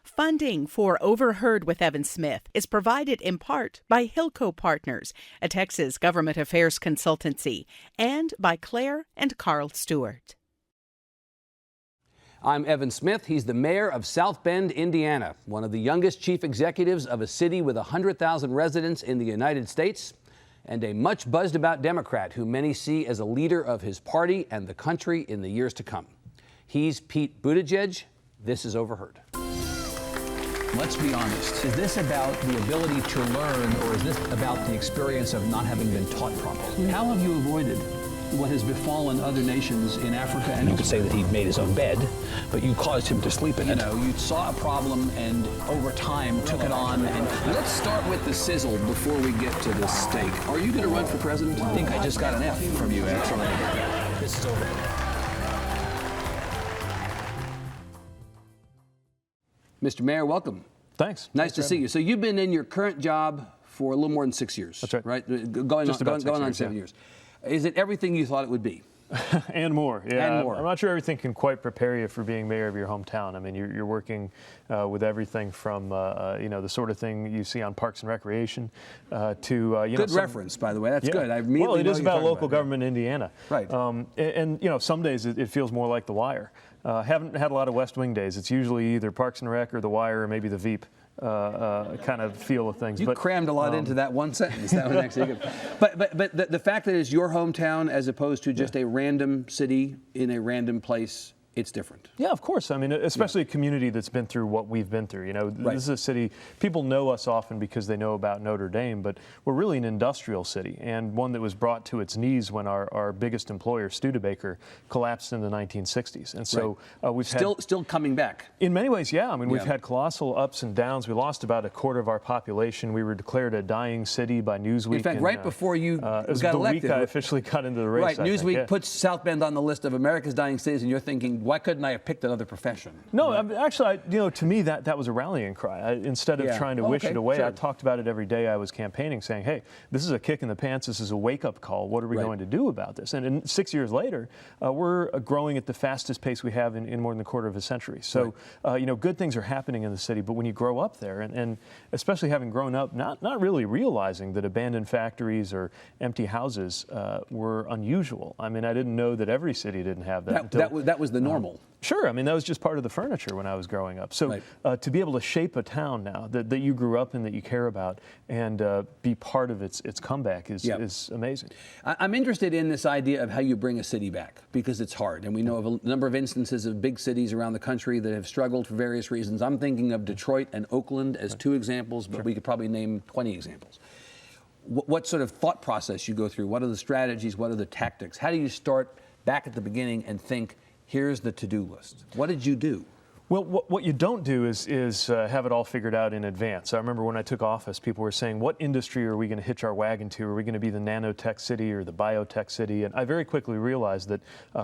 Funding for Overheard with Evan Smith is provided in part by Hilco Partners, a Texas government affairs consultancy, and by Claire and Carl Stewart. I'm Evan Smith. He's the mayor of South Bend, Indiana, one of the youngest chief executives of a city with 100,000 residents in the United States, and a much buzzed about Democrat who many see as a leader of his party and the country in the years to come. He's Pete Buttigieg. This is Overheard. Let's be honest. Is this about the ability to learn, or is this about the experience of not having been taught properly? How have you avoided what has befallen other nations in Africa? And you could say that he made his own bed, but you caused him to sleep in it. You know, you saw a problem and over time took it on. And let's start with the sizzle before we get to the steak. Are you going to run for president? I think I just got an F from you, actually. This is over. Mr. Mayor, welcome. Thanks. Nice to see you. So you've been in your current job for a little more than 6 years. That's right. Going on 7 years. Is it everything you thought it would be? And more, yeah. And more. I'm not sure everything can quite prepare you for being mayor of your hometown. I mean, you're working with everything from, the sort of thing you see on Parks and Recreation to, Good reference, by the way. That's good. Well, it is about local government in Indiana. Right. And some days it feels more like The Wire. Haven't had a lot of West Wing days. It's usually either Parks and Rec or The Wire or maybe The Veep. Kind of feel of things. You crammed a lot into that one sentence. That was actually good. But the fact that it's your hometown as opposed to just a random city in a random place, it's different. Yeah, of course. I mean, especially a community that's been through what we've been through. You know, This is a city, people know us often because they know about Notre Dame, but we're really an industrial city and one that was brought to its knees when our biggest employer, Studebaker, collapsed in the 1960s. And so we've still coming back. In many ways, yeah. I mean, we've had colossal ups and downs. We lost about a quarter of our population. We were declared a dying city by Newsweek. In fact, right before you it was got the elected, week I officially got into the race. Right, Newsweek puts South Bend on the list of America's dying cities, and you're thinking, why couldn't I have picked another profession? No, actually, to me, that was a rallying cry. Instead of trying to wish it away, I talked about it every day I was campaigning, saying, hey, this is a kick in the pants. This is a wake-up call. What are we going to do about this? And 6 years later, we're growing at the fastest pace we have in more than a quarter of a century. So, good things are happening in the city. But when you grow up there, and especially having grown up, not really realizing that abandoned factories or empty houses were unusual. I mean, I didn't know that every city didn't have that. That was the normal. Sure. I mean, that was just part of the furniture when I was growing up. So to be able to shape a town now that you grew up in, that you care about, and be part of its comeback is amazing. I'm interested in this idea of how you bring a city back, because it's hard. And we know of a number of instances of big cities around the country that have struggled for various reasons. I'm thinking of Detroit and Oakland as two examples, but we could probably name 20 examples. What sort of thought process you go through? What are the strategies? What are the tactics? How do you start back at the beginning and think, here's the to-do list? What did you do? Well, what you don't do is have it all figured out in advance. I remember when I took office, people were saying, what industry are we going to hitch our wagon to? Are we going to be the nanotech city or the biotech city? And I very quickly realized that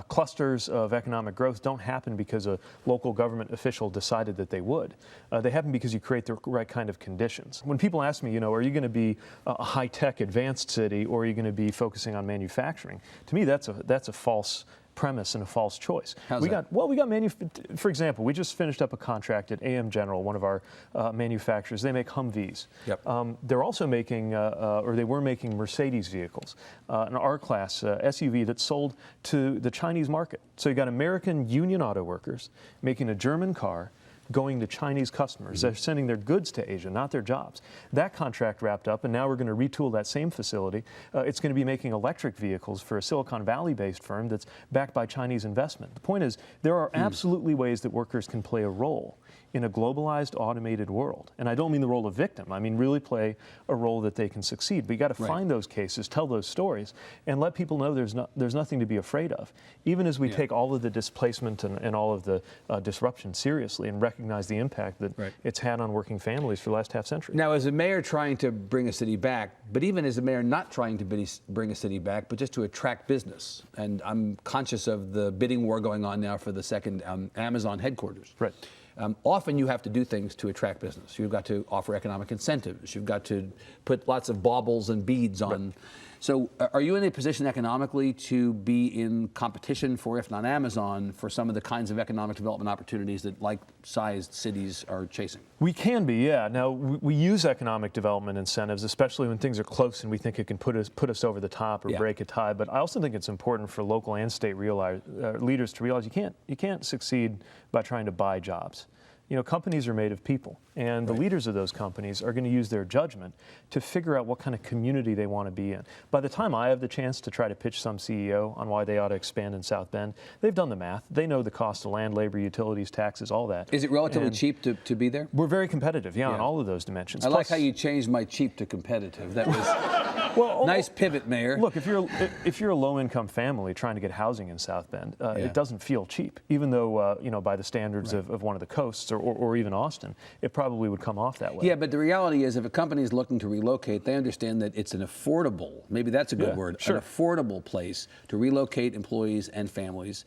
clusters of economic growth don't happen because a local government official decided that they would. They happen because you create the right kind of conditions. When people ask me, are you going to be a high-tech advanced city, or are you going to be focusing on manufacturing? To me, that's a false premise and a false choice. How's that? For example, we just finished up a contract at AM General, one of our manufacturers. They make Humvees. Yep. They're also making, or they were making Mercedes vehicles, an R-Class SUV that's sold to the Chinese market. So you got American union auto workers making a German car, going to Chinese customers. They're sending their goods to Asia, not their jobs. That contract wrapped up, and now we're going to retool that same facility. It's going to be making electric vehicles for a Silicon Valley-based firm that's backed by Chinese investment. The point is, there are absolutely ways that workers can play a role in a globalized, automated world. And I don't mean the role of victim. I mean really play a role that they can succeed. But you got to find those cases, tell those stories, and let people know there's nothing to be afraid of. Even as we take all of the displacement and all of the disruption seriously and recognize the impact that it's had on working families for the last half century. Now, as a mayor trying to bring a city back, but even as a mayor not trying to bring a city back, but just to attract business, and I'm conscious of the bidding war going on now for the second Amazon headquarters. Right. Often you have to do things to attract business. You've got to offer economic incentives. You've got to put lots of baubles and beads on So are you in a position economically to be in competition for, if not Amazon, for some of the kinds of economic development opportunities that like-sized cities are chasing? We can be, yeah. Now, we use economic development incentives, especially when things are close and we think it can put us over the top or break a tie. But I also think it's important for local and state leaders to realize you can't succeed by trying to buy jobs. You know, companies are made of people, and the leaders of those companies are going to use their judgment to figure out what kind of community they want to be in. By the time I have the chance to try to pitch some CEO on why they ought to expand in South Bend, they've done the math. They know the cost of land, labor, utilities, taxes, all that. Is it relatively cheap to be there? We're very competitive, on all of those dimensions. I like how you changed my cheap to competitive. That was nice pivot, Mayor. Look, if you're a low-income family trying to get housing in South Bend, it doesn't feel cheap, even though by the standards of one of the coasts or even Austin, it probably would come off that way. Yeah, but the reality is, if a company is looking to relocate, they understand that it's an affordable, maybe that's a good word, an affordable place to relocate employees and families.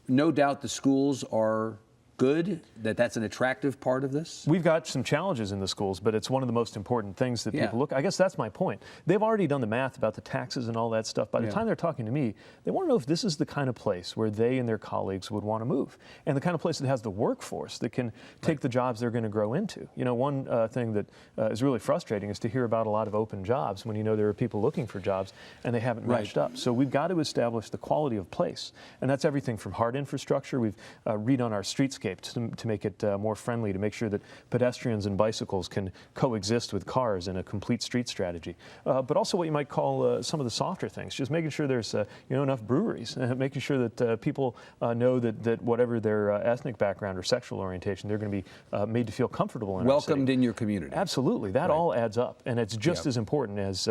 No doubt the schools are good, that's an attractive part of this? We've got some challenges in the schools, but it's one of the most important things that people look. I guess that's my point. They've already done the math about the taxes and all that stuff. By the time they're talking to me, they want to know if this is the kind of place where they and their colleagues would want to move, and the kind of place that has the workforce that can take the jobs they're going to grow into. You know, one thing that is really frustrating is to hear about a lot of open jobs when you know there are people looking for jobs and they haven't matched up. So we've got to establish the quality of place, and that's everything from hard infrastructure. We've redone our streetscape to make it more friendly, to make sure that pedestrians and bicycles can coexist with cars in a complete street strategy. But also what you might call some of the softer things, just making sure there's enough breweries, making sure that people know that whatever their ethnic background or sexual orientation, they're going to be made to feel comfortable in welcomed in your community. Absolutely, that all adds up, and it's just as important as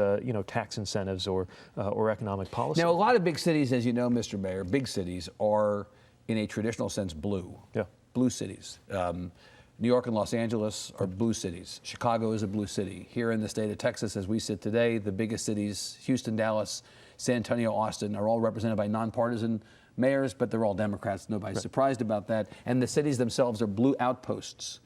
tax incentives or economic policy. Now, a lot of big cities, as you know, Mr. Mayor, big cities are in a traditional sense blue. Yeah. Blue cities. New York and Los Angeles are blue cities. Chicago is a blue city. Here in the state of Texas, as we sit today, the biggest cities, Houston, Dallas, San Antonio, Austin, are all represented by nonpartisan mayors, but they're all Democrats. Nobody's surprised about that. And the cities themselves are blue outposts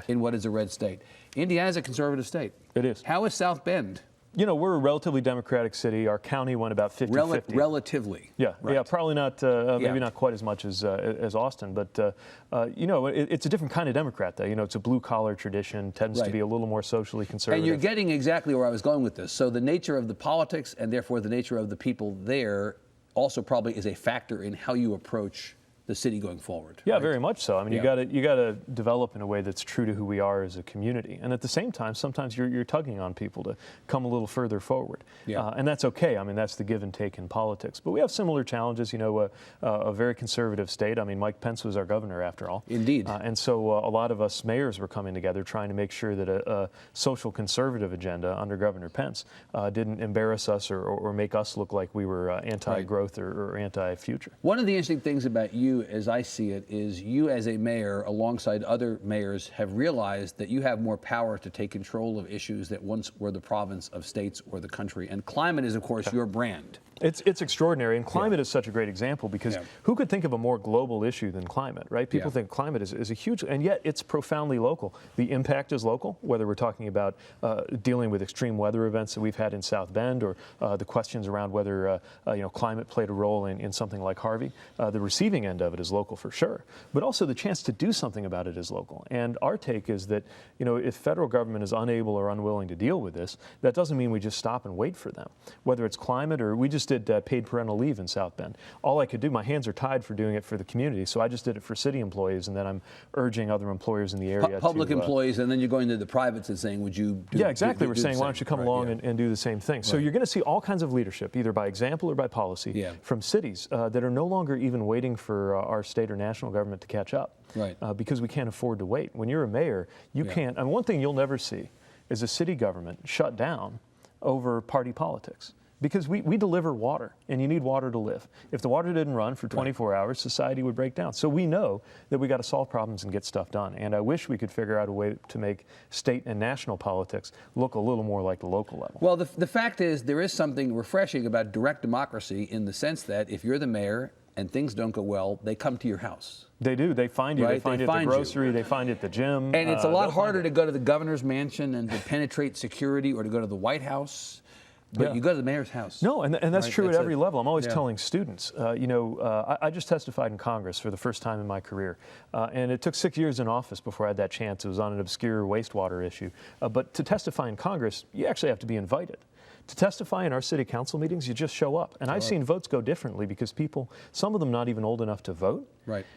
in what is a red state. Indiana's a conservative state. It is. How is South Bend? You know, we're a relatively Democratic city. Our county went about 50-50. Relatively. Yeah, probably not, maybe not quite as much as Austin, but, it's a different kind of Democrat, though. You know, it's a blue-collar tradition, tends to be a little more socially conservative. And you're getting exactly where I was going with this. So the nature of the politics and therefore the nature of the people there also probably is a factor in how you approach the city going forward. Yeah, very much so. I mean, you got to develop in a way that's true to who we are as a community, and at the same time, sometimes you're tugging on people to come a little further forward, and that's okay. I mean, that's the give and take in politics. But we have similar challenges. You know, a very conservative state. I mean, Mike Pence was our governor after all. Indeed. And so a lot of us mayors were coming together trying to make sure that a social conservative agenda under Governor Pence didn't embarrass us or make us look like we were anti-growth or anti-future. One of the interesting things about you, as I see it, is you as a mayor, alongside other mayors, have realized that you have more power to take control of issues that once were the province of states or the country. And climate is, of course, your brand. It's extraordinary, and climate is such a great example because who could think of a more global issue than climate, right? People think climate is a huge, and yet it's profoundly local. The impact is local, whether we're talking about dealing with extreme weather events that we've had in South Bend, or the questions around whether climate played a role in something like Harvey. The receiving end of it is local for sure, but also the chance to do something about it is local. And our take is that, if federal government is unable or unwilling to deal with this, that doesn't mean we just stop and wait for them. Whether it's climate, or we just did paid parental leave in South Bend. All I could do, my hands are tied for doing it for the community, so I just did it for city employees, and then I'm urging other employers in the area Public employees, and then you're going to the privates and saying, would you do Yeah, exactly. We're saying, why don't you come along and do the same thing? So you're going to see all kinds of leadership, either by example or by policy, from cities that are no longer even waiting for our state or national government to catch up, because we can't afford to wait. When you're a mayor, you can't. I mean, one thing you'll never see is a city government shut down over party politics. Because we deliver water, and you need water to live. If the water didn't run for 24 hours, society would break down. So we know that we got to solve problems and get stuff done. And I wish we could figure out a way to make state and national politics look a little more like the local level. Well, the fact is, there is something refreshing about direct democracy in the sense that if you're the mayor and things don't go well, they come to your house. They do. They find you. They find you at the grocery. They find you at the gym. And it's a lot harder to go to the governor's mansion and to penetrate security, or to go to the White House. But you go to the mayor's house. No, and that's right? true at every level. I'm always yeah. telling students, I just testified in Congress for the first time in my career. And it took 6 years in office before I had that chance. It was on an obscure wastewater issue. But to testify in Congress, you actually have to be invited. To testify in our city council meetings, you just show up. And I've seen votes go differently because people, some of them not even old enough to vote,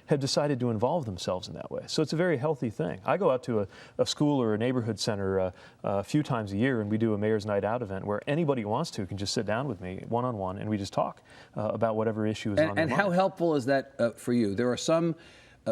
have decided to involve themselves in that way. So it's a very healthy thing. I go out to a school or a neighborhood center a few times a year, and we do a Mayor's Night Out event where anybody who wants to can just sit down with me one-on-one, and we just talk about whatever issue is on their mind. And how helpful is that for you? There are some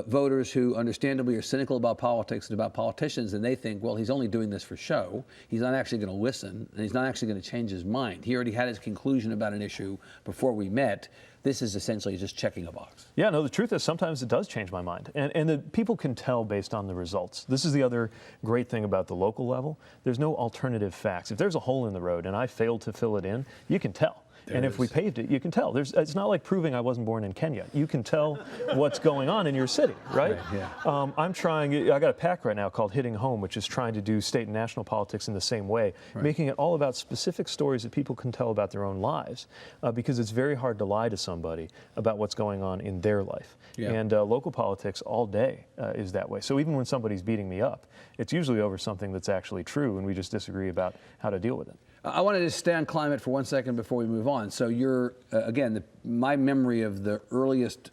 voters who understandably are cynical about politics and about politicians, and they think, well, he's only doing this for show. He's not actually going to listen, and he's not actually going to change his mind. He already had his conclusion about an issue before we met. This is essentially just checking a box. Yeah, no, the truth is sometimes it does change my mind. And the people can tell based on the results. This is the other great thing about the local level. There's no alternative facts. If there's a hole in the road and I failed to fill it in, you can tell. And if we paved it, you can tell. It's not like proving I wasn't born in Kenya. You can tell what's going on in your city, right? Yeah. I'm trying, I got a PAC right now called Hitting Home, which is trying to do state and national politics in the same way, making it all about specific stories that people can tell about their own lives, because it's very hard to lie to somebody about what's going on in their life. Yeah. And local politics all day is that way. So even when somebody's beating me up, it's usually over something that's actually true, and we just disagree about how to deal with it. I wanted to stay on climate for 1 second before we move on. So you're, again, my memory of the earliest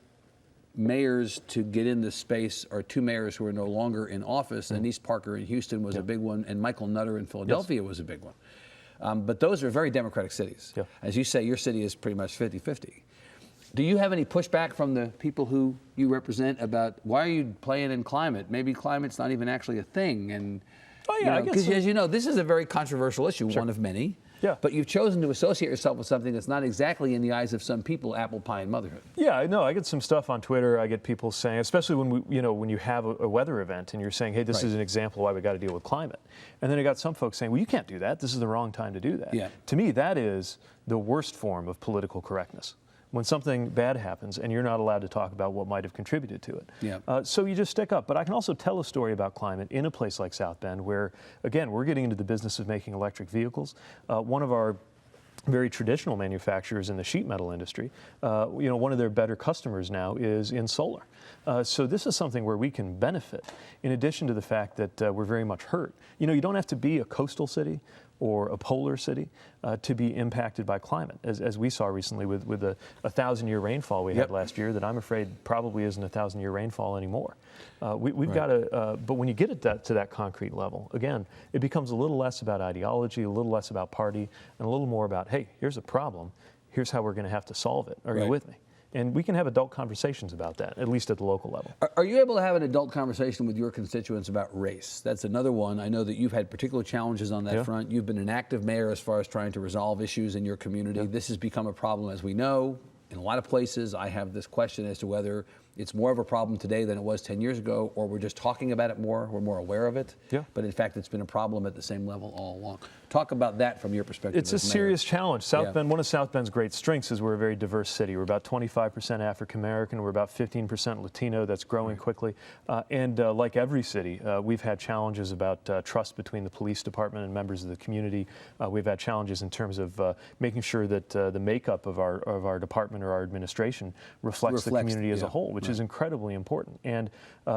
mayors to get in this space are two mayors who are no longer in office. Annise Parker in Houston was a big one, and Michael Nutter in Philadelphia was a big one. But those are very democratic cities. Yeah. As you say, your city is pretty much 50-50. Do you have any pushback from the people who you represent about why are you playing in climate? Maybe climate's not even actually a thing. And Oh, yeah, because as you know, this is a very controversial issue, one of many. Yeah. But you've chosen to associate yourself with something that's not exactly in the eyes of some people, apple pie and motherhood. Yeah, I know. I get some stuff on Twitter. I get people saying, especially when you have a weather event and you're saying, hey, this is an example of why we got to deal with climate. And then I got some folks saying, well, you can't do that. This is the wrong time to do that. Yeah. To me, that is the worst form of political correctness. When something bad happens and you're not allowed to talk about what might have contributed to it. Yeah. So you just stick up. But I can also tell a story about climate in a place like South Bend where, again, we're getting into the business of making electric vehicles. One of our very traditional manufacturers in the sheet metal industry, one of their better customers now is in solar. So this is something where we can benefit, in addition to the fact that we're very much hurt. You don't have to be a coastal city or a polar city to be impacted by climate, as we saw recently with a 1,000-year rainfall we had last year that I'm afraid probably isn't a 1,000-year rainfall anymore. We've got to, but when you get it to that concrete level, again, it becomes a little less about ideology, a little less about party, and a little more about, hey, here's a problem, here's how we're going to have to solve it. Are you with me? And we can have adult conversations about that, at least at the local level. Are you able to have an adult conversation with your constituents about race? That's another one. I know that you've had particular challenges on that front. You've been an active mayor as far as trying to resolve issues in your community. This has become a problem, as we know, in a lot of places. I have this question as to whether it's more of a problem today than it was 10 years ago, or we're just talking about it more, we're more aware of it. But in fact, it's been a problem at the same level all along. Talk about that from your perspective. It's a serious challenge. South Bend, one of South Bend's great strengths is we're a very diverse city. We're about 25% African American. We're about 15% Latino. That's growing quickly. And like every city, we've had challenges about trust between the police department and members of the community. We've had challenges in terms of making sure that the makeup of our department or our administration reflects the community as a whole, which is incredibly important. And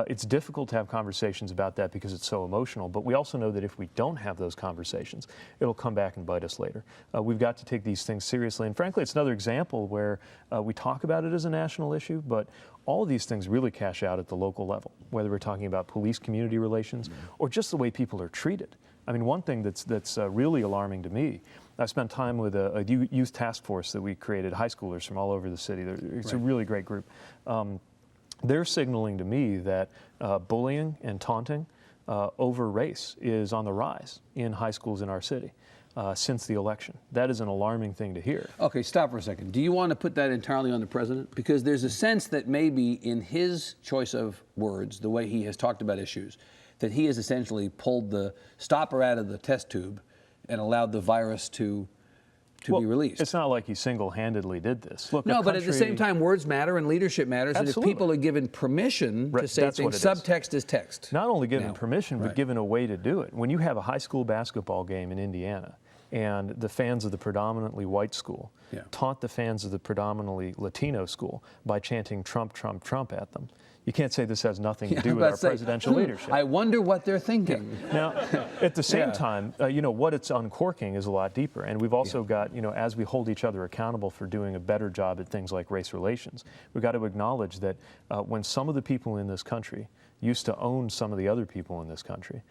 it's difficult to have conversations about that because it's so emotional. But we also know that if we don't have those conversations, it'll come back and bite us later. We've got to take these things seriously. And frankly, it's another example where we talk about it as a national issue, but all of these things really cash out at the local level, whether we're talking about police-community relations or just the way people are treated. I mean, one thing that's really alarming to me, I spent time with a youth task force that we created, high schoolers from all over the city. It's a really great group. They're signaling to me that bullying and taunting over race is on the rise in high schools in our city since the election. That is an alarming thing to hear. Okay, stop for a second. Do you want to put that entirely on the president? Because there's a sense that maybe in his choice of words, the way he has talked about issues, that he has essentially pulled the stopper out of the test tube and allowed the virus to be released. It's not like he single-handedly did this. Look, no, but at the same time, words matter and leadership matters. Absolutely. And if people are given permission to say things, subtext is text. Not only given permission, but given a way to do it. When you have a high school basketball game in Indiana, And the fans of the predominantly white school taunt the fans of the predominantly Latino school by chanting Trump, Trump, Trump at them. You can't say this has nothing to do with our presidential leadership. I wonder what they're thinking. Now, at the same time, what it's uncorking is a lot deeper. And we've also got, as we hold each other accountable for doing a better job at things like race relations, we've got to acknowledge that when some of the people in this country used to own some of the other people in this country,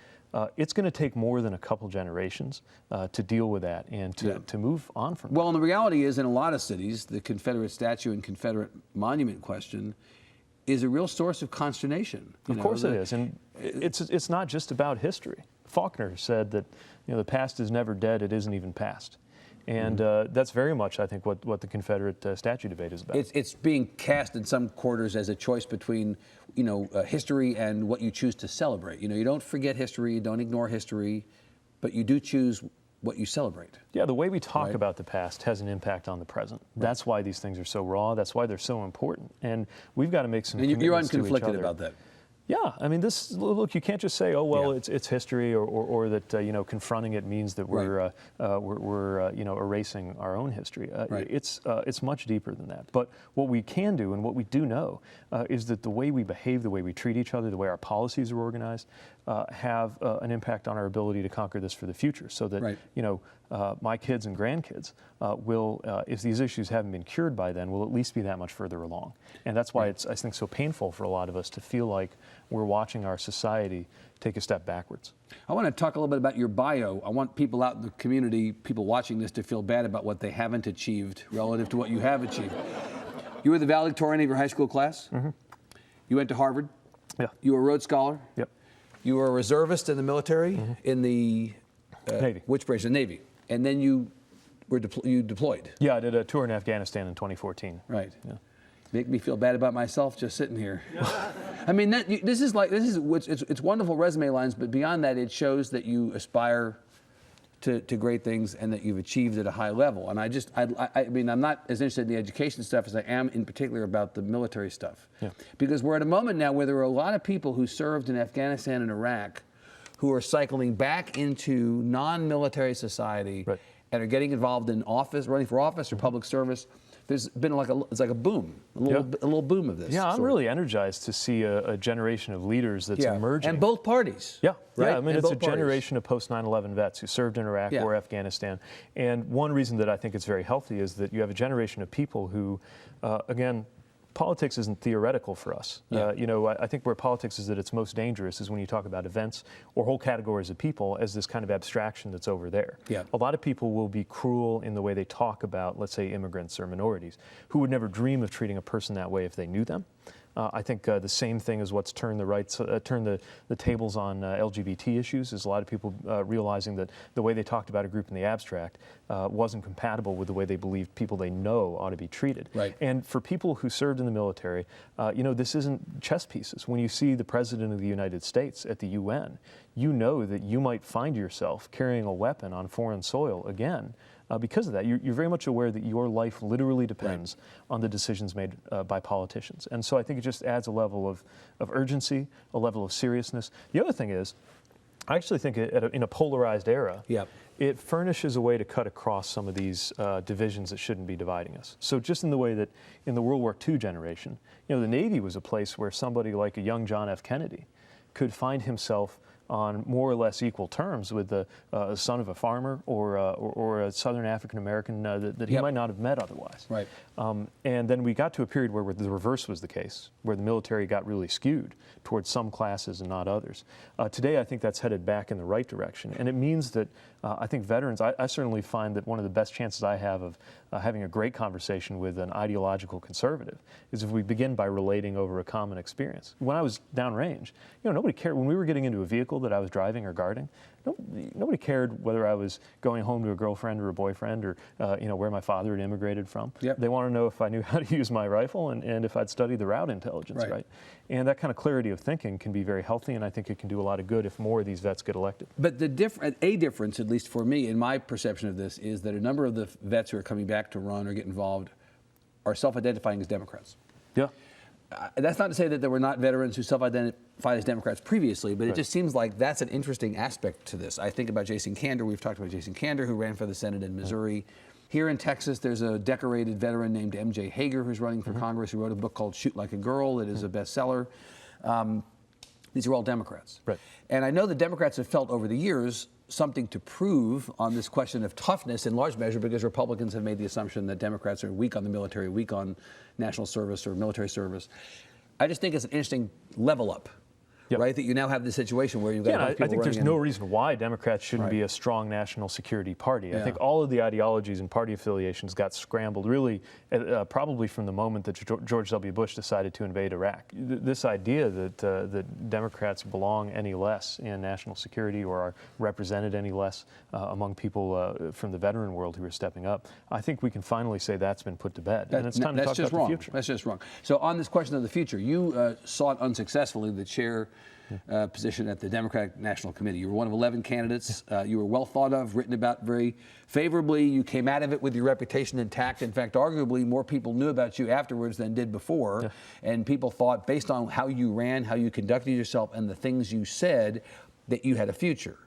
it's going to take more than a couple generations to deal with that and to move on from Well, and the reality is, in a lot of cities, the Confederate statue and Confederate monument question is a real source of consternation. Of course it is, and it's not just about history. Faulkner said that the past is never dead; it isn't even past, and that's very much, I think, what the Confederate statue debate is about. It's being cast in some quarters as a choice between history and what you choose to celebrate. You don't forget history, you don't ignore history, but you do choose what you celebrate. Yeah, the way we talk about the past has an impact on the present. That's why these things are so raw. That's why they're so important. And we've got to make some commitments to each other. You're unconflicted about that. Yeah, I mean, look, you can't just say, oh, well, it's history, or that confronting it means that we're erasing our own history. It's much deeper than that. But what we can do and what we do know is that the way we behave, the way we treat each other, the way our policies are organized, have an impact on our ability to conquer this for the future. So that my kids and grandkids will, if these issues haven't been cured by then, will at least be that much further along. And that's why it's, I think, so painful for a lot of us to feel like we're watching our society take a step backwards. I want to talk a little bit about your bio. I want people out in the community, people watching this, to feel bad about what they haven't achieved relative to what you have achieved. You were the valedictorian of your high school class. Mm-hmm. You went to Harvard. Yeah. You were a Rhodes Scholar. Yep. You were a reservist in the military, in the Navy. Which branch? The Navy. And then you were deployed. Yeah, I did a tour in Afghanistan in 2014. Right. Yeah. Make me feel bad about myself just sitting here. I mean, this is it's wonderful resume lines, but beyond that, it shows that you aspire to great things and that you've achieved at a high level. And I mean, I'm not as interested in the education stuff as I am in particular about the military stuff. Yeah. Because we're at a moment now where there are a lot of people who served in Afghanistan and Iraq who are cycling back into non-military society and are getting involved in office, running for office or public service. There's been it's like a boom, a little boom of this. Yeah, I'm really energized to see a generation of leaders that's emerging. And both parties. Yeah, right? Yeah. I mean, it's a generation of post 9/11 vets who served in Iraq or Afghanistan. And one reason that I think it's very healthy is that you have a generation of people who, again, politics isn't theoretical for us. Yeah. I think where politics is at its most dangerous is when you talk about events or whole categories of people as this kind of abstraction that's over there. Yeah. A lot of people will be cruel in the way they talk about, let's say, immigrants or minorities, who would never dream of treating a person that way if they knew them. I think the same thing is what's turned the tables on LGBT issues, is a lot of people realizing that the way they talked about a group in the abstract wasn't compatible with the way they believed people they know ought to be treated. Right. And for people who served in the military, this isn't chess pieces. When you see the President of the United States at the UN, you know that you might find yourself carrying a weapon on foreign soil again. Because of that, you're very much aware that your life literally depends on the decisions made by politicians. And so I think it just adds a level of urgency, a level of seriousness. The other thing is, I actually think in a polarized era, it furnishes a way to cut across some of these divisions that shouldn't be dividing us. So just in the way that in the World War II generation, the Navy was a place where somebody like a young John F. Kennedy could find himself on more or less equal terms with the son of a farmer or a Southern African American that he might not have met otherwise. Right. And then we got to a period where the reverse was the case, where the military got really skewed towards some classes and not others. Today, I think that's headed back in the right direction, and it means that I think veterans. I certainly find that one of the best chances I have of having a great conversation with an ideological conservative is if we begin by relating over a common experience. When I was downrange, nobody cared when we were getting into a vehicle that I was driving or guarding. Nobody cared whether I was going home to a girlfriend or a boyfriend or where my father had immigrated from. Yep. They want to know if I knew how to use my rifle and if I'd studied the route intelligence, right? And that kind of clarity of thinking can be very healthy, and I think it can do a lot of good if more of these vets get elected. But a difference, at least for me, in my perception of this, is that a number of the vets who are coming back to run or get involved are self-identifying as Democrats. Yeah. That's not to say that there were not veterans who self-identified as Democrats previously, but it just seems like that's an interesting aspect to this. I think about Jason Kander. We've talked about Jason Kander, who ran for the Senate in Missouri. Here in Texas, there's a decorated veteran named M.J. Hager who's running for Congress, who wrote a book called Shoot Like a Girl that is a bestseller. These are all Democrats. Right. And I know the Democrats have felt over the years something to prove on this question of toughness in large measure because Republicans have made the assumption that Democrats are weak on the military, weak on national service or military service. I just think it's an interesting level up. Yep. Right, that you now have this situation where you've got I think there's no reason reason why Democrats shouldn't be a strong national security party. I think all of the ideologies and party affiliations got scrambled really probably from the moment that George W. Bush decided to invade Iraq. This idea that Democrats belong any less in national security or are represented any less among people from the veteran world who are stepping up, I think we can finally say that's been put to bed. And it's time to talk about the future. That's just wrong. So on this question of the future, you sought unsuccessfully the chair position at the Democratic National Committee. You were one of 11 candidates. You were well thought of, written about very favorably. You came out of it with your reputation intact. In fact, arguably, more people knew about you afterwards than did before. Yeah. And people thought, based on how you ran, how you conducted yourself, and the things you said, that you had a future.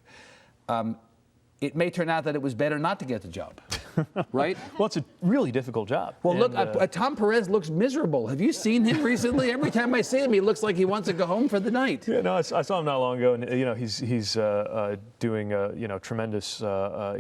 It may turn out that it was better not to get the job, right? Well, it's a really difficult job. Well, look, Tom Perez looks miserable. Have you seen him recently? Every time I see him, he looks like he wants to go home for the night. Yeah, no, I saw him not long ago, and he's doing tremendous.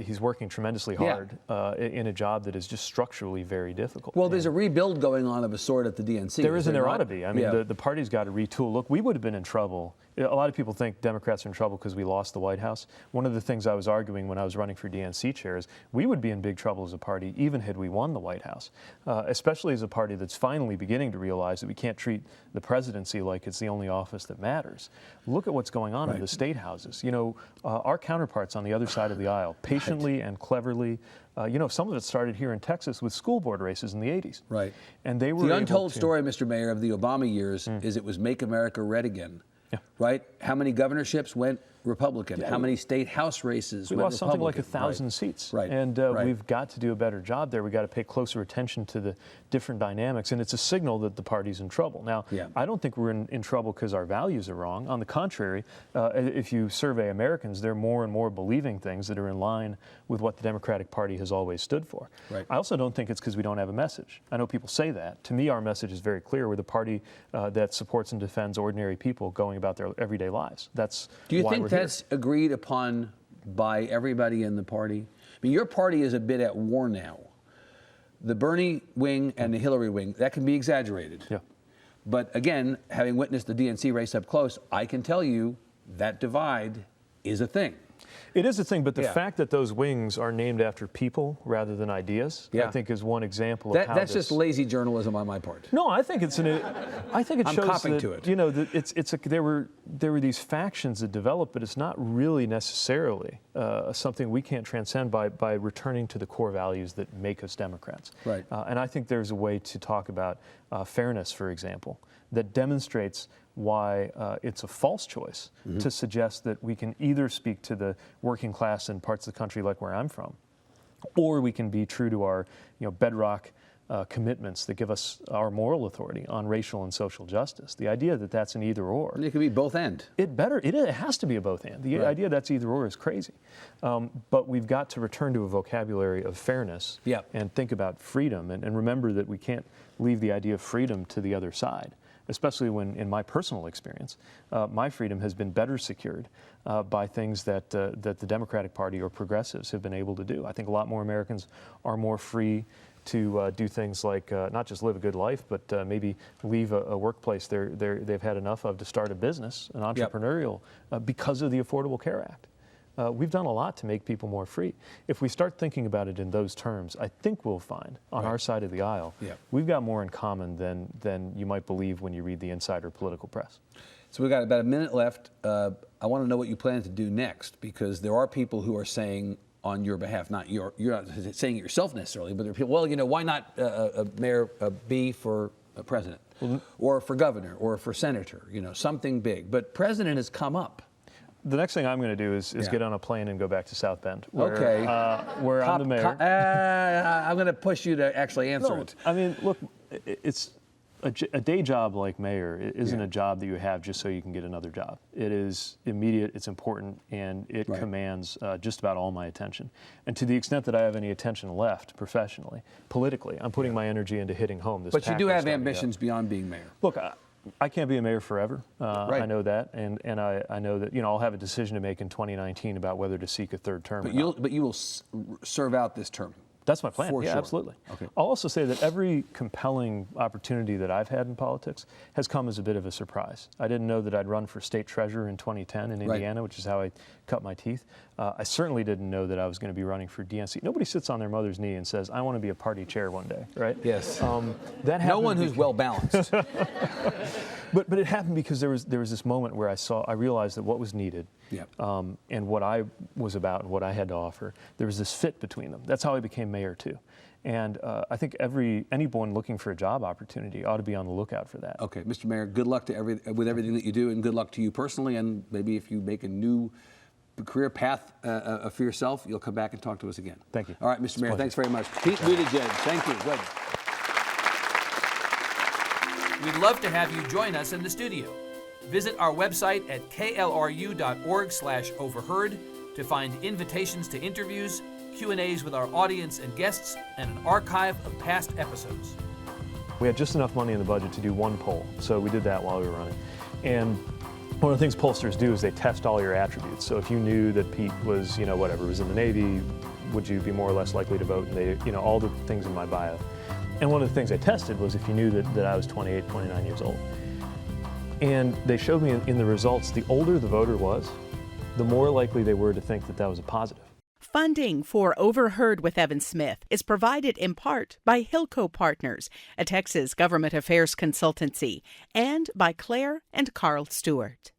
He's working tremendously hard in a job that is just structurally very difficult. Well, there's a rebuild going on of a sort at the DNC. There is, and there ought to be. I mean, the party's got to retool. Look, we would have been in trouble. A lot of people think Democrats are in trouble because we lost the White House. One of the things I was arguing when I was running for DNC chair is we would be in big trouble as a party even had we won the White House, especially as a party that's finally beginning to realize that we can't treat the presidency like it's the only office that matters. Look at what's going on in the state houses. Our counterparts on the other side of the aisle, patiently and cleverly, some of it started here in Texas with school board races in the 80s. Right. And they were the untold story, Mr. Mayor, of the Obama years is it was Make America Red Again. Yeah. Right? How many governorships went Republican? How many state house races went Republican? We lost something like 1,000 seats. Right. And we've got to do a better job there. We've got to pay closer attention to the different dynamics. And it's a signal that the party's in trouble. Now, I don't think we're in trouble because our values are wrong. On the contrary, if you survey Americans, they're more and more believing things that are in line with what the Democratic Party has always stood for. Right. I also don't think it's because we don't have a message. I know people say that. To me, our message is very clear. We're the party that supports and defends ordinary people going about their everyday lives. That's Do you why think we're that's here. Agreed upon by everybody in the party? I mean, your party is a bit at war now. The Bernie wing and the Hillary wing, that can be exaggerated. Yeah. But again, having witnessed the DNC race up close, I can tell you that divide is a thing. It is a thing, but the fact that those wings are named after people rather than ideas, I think, is one example of how that's just lazy journalism on my part. No, I think it's I think it I'm shows copping that, to it. There were these factions that developed, but it's not really necessarily something we can't transcend by returning to the core values that make us Democrats. Right. And I think there's a way to talk about fairness, for example, that demonstrates why it's a false choice to suggest that we can either speak to the working class in parts of the country like where I'm from, or we can be true to our bedrock commitments that give us our moral authority on racial and social justice. The idea that that's an either or. It could be both and. It has to be a both and. The idea that's either or is crazy. But we've got to return to a vocabulary of fairness and think about freedom and remember that we can't leave the idea of freedom to the other side. Especially when, in my personal experience, my freedom has been better secured by things that the Democratic Party or progressives have been able to do. I think a lot more Americans are more free to do things like not just live a good life, but maybe leave a workplace they've had enough of to start a business, an entrepreneurial, because of the Affordable Care Act. We've done a lot to make people more free. If we start thinking about it in those terms, I think we'll find on our side of the aisle, we've got more in common than you might believe when you read the insider political press. So we've got about a minute left. I want to know what you plan to do next, because there are people who are saying on your behalf, you're not saying it yourself necessarily, but there are people, well, why not Mayor B for president, or for governor, or for senator, something big. But president has come up. The next thing I'm going to do is get on a plane and go back to South Bend, where I'm the mayor. I'm going to push you to actually answer it. I mean, look, it's a day job like mayor isn't a job that you have just so you can get another job. It is immediate, it's important, and it commands just about all my attention. And to the extent that I have any attention left professionally, politically, I'm putting my energy into hitting home this. But you do have ambitions beyond being mayor. Look, I can't be a mayor forever. I know that, and I know that I'll have a decision to make in 2019 about whether to seek a third term. But you will serve out this term. That's my plan. For yeah, sure. Absolutely. Okay. I'll also say that every compelling opportunity that I've had in politics has come as a bit of a surprise. I didn't know that I'd run for state treasurer in 2010 in Indiana, which is how I cut my teeth. I certainly didn't know that I was going to be running for DNC. Nobody sits on their mother's knee and says, I want to be a party chair one day, right? Yes. That no one who's well balanced. But it happened because there was this moment where I realized that what was needed and what I was about and what I had to offer, there was this fit between them. That's how I became mayor too. And I think anyone looking for a job opportunity ought to be on the lookout for that. Okay, Mr. Mayor, good luck with everything that you do, and good luck to you personally, and maybe if you make a new career path for yourself, you'll come back and talk to us again. Thank you. All right, Mr. Mayor, thanks very much. Pete Buttigieg, thank you. Good. We'd love to have you join us in the studio. Visit our website at klru.org/overheard to find invitations to interviews, Q&As with our audience and guests, and an archive of past episodes. We had just enough money in the budget to do one poll, so we did that while we were running. And one of the things pollsters do is they test all your attributes. So if you knew that Pete was, was in the Navy, would you be more or less likely to vote? And they, all the things in my bio. And one of the things they tested was if you knew that I was 28, 29 years old. And they showed me in the results, the older the voter was, the more likely they were to think that was a positive. Funding for Overheard with Evan Smith is provided in part by Hilco Partners, a Texas government affairs consultancy, and by Claire and Carl Stewart.